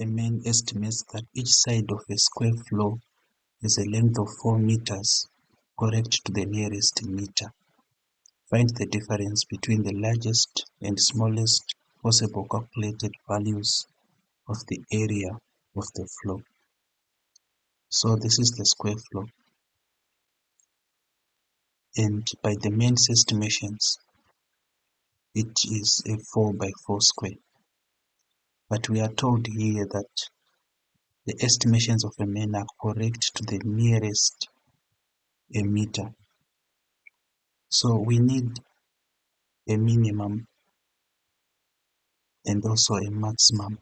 a man estimates that each side of a square floor has a length of 4 meters, correct to the nearest meter. Find the difference between the largest and smallest possible calculated values of the area of the floor. So this is the square floor. And by the man's estimations, it is a 4 by 4 square. But we are told here that the estimations of a man are correct to the nearest a meter. So we need a minimum and also a maximum,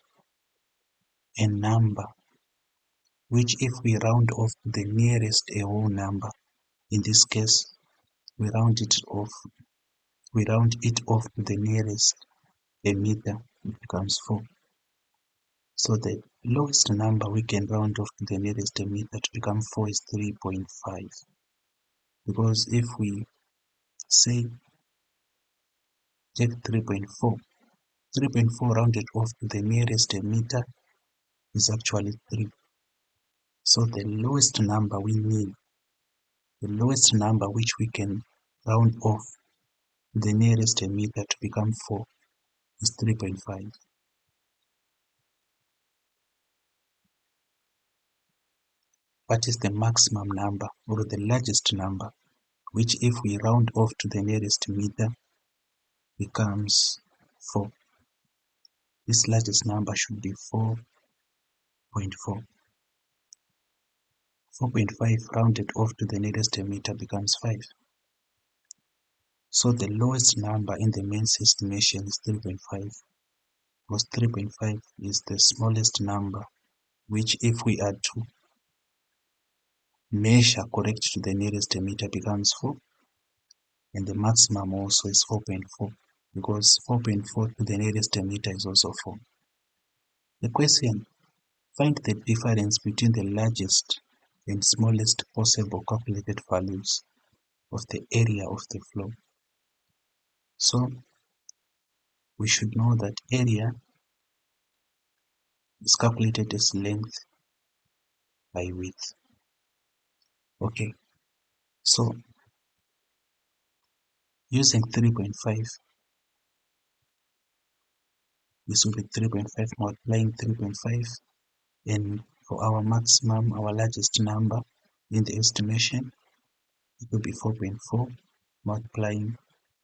a number, which if we round off to the nearest a whole number, in this case, we round it off to the nearest a meter, it becomes 4. So the lowest number we can round off to the nearest a meter to become 4 is 3.5. Because if we say take 3.4, 3.4 rounded off to the nearest a meter is actually 3. So the lowest number we need, the lowest number which we can round off the nearest a meter to become 4 is 3.5. What is the maximum number or the largest number, which if we round off to the nearest meter becomes 4? This largest number should be 4.4. 4.5 rounded off to the nearest meter becomes 5. So the lowest number in the man's estimation is 3.5, because 3.5 is the smallest number, which if we are to measure correct to the nearest meter becomes 4, and the maximum also is 4.4, because 4.4 to the nearest meter is also 4. The question: find the difference between the largest and smallest possible calculated values of the area of the floor. So we should know that area is calculated as length by width. Okay, so using 3.5, this will be 3.5 multiplying 3.5, and for our maximum, our largest number in the estimation, it will be 4.4 multiplying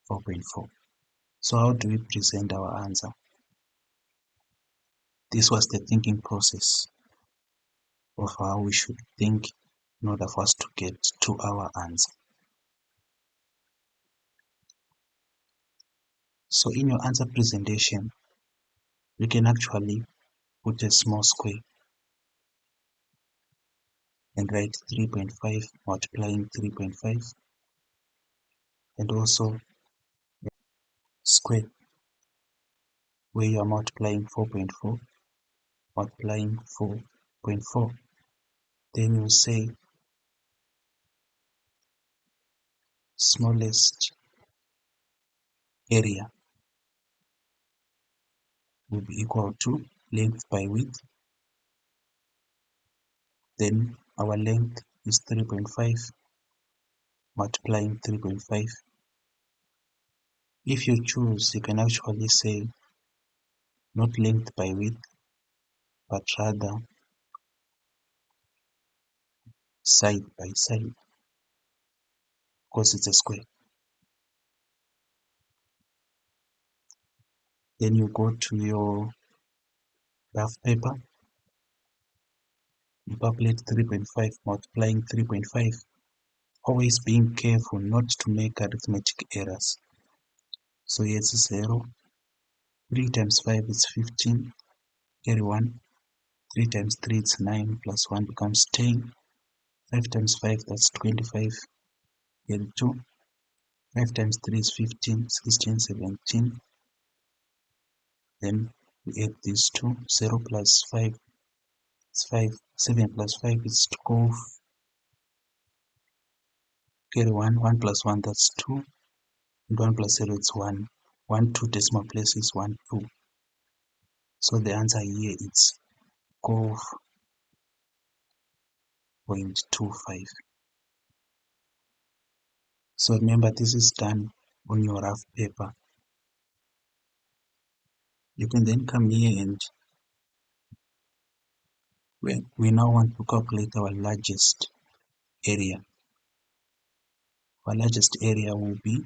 4.4. So how do we present our answer? This was the thinking process of how we should think in order for us to get to our answer. So in your answer presentation, you can actually put a small square and write 3.5 multiplying 3.5, and also square where you are multiplying 4.4 multiplying 4.4. Then you say smallest area will be equal to length by width. Then our length is 3.5 multiplying 3.5. If you choose, you can actually say not length by width, but rather side by side, because it's a square. Then you go to your graph paper, you calculate 3.5 multiplying 3.5, always being careful not to make arithmetic errors. So here it's 0, 3 times 5 is 15, carry 1, 3 times 3 is 9, plus 1 becomes 10, 5 times 5 that's 25, carry 2, 5 times 3 is 15, 16, 17, then we add these two, 0 plus 5 is 5, 7 plus 5 is 12, carry 1, 1 plus 1 that's 2, and 1 plus 0 is 1, 1, 2 decimal places 1, 2. So the answer here is 12.25. So remember, this is done on your rough paper. You can then come here and we now want to calculate our largest area. Our largest area will be,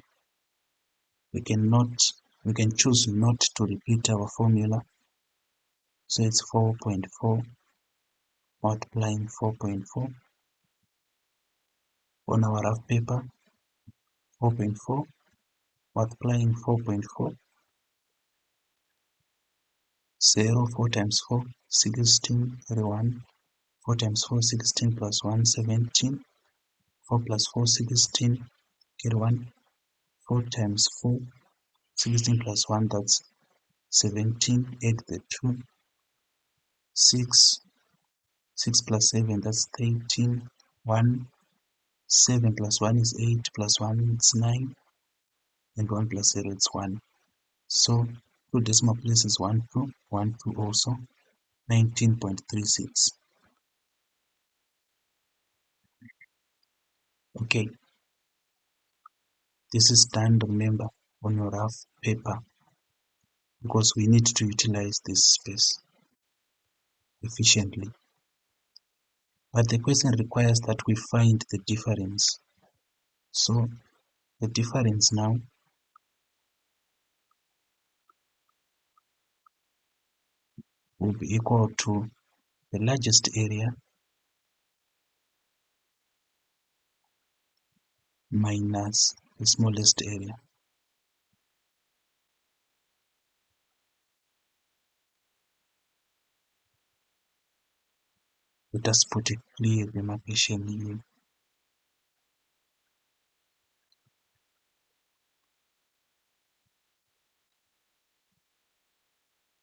we can choose not to repeat our formula. So it's 4.4 multiplying 4.4 on our rough paper. 4.4 multiplying 4.4, 0, 4 times 4, 16, 31, 4 times 4, 16 plus 1, 17, 4 plus 4, 16, get 1, 4 times 4, 16 plus 1, that's 17, 8 the 2, 6, 6 plus 7, that's 13, 1, 7 plus 1 is 8, plus 1 is 9, and 1 plus 0 is 1. So 2 decimal places 1, 2, 1, 2 also, 19.36. Okay, this is done, remember, on your rough paper, because we need to utilize this space efficiently. But the question requires that we find the difference. So the difference now will be equal to the largest area minus the smallest area. Let us put a clear demarcation here.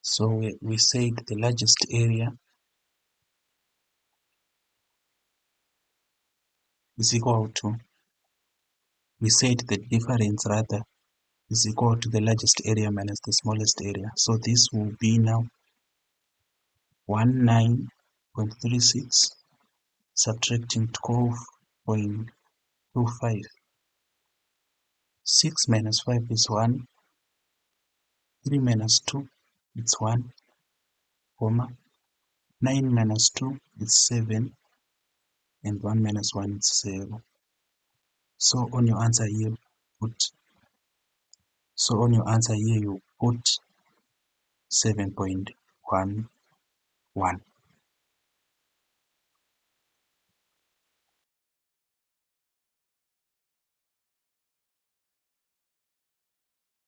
So we said the largest area is equal to, we said the difference rather is equal to the largest area minus the smallest area. So this will be now 19.36 subtracting 12.25. 6 minus 5 is 1. 3 minus 2 it's 1, comma. 9 minus 2 is 7. And 1 minus 1 is 0. So on your answer here, you put 7.11.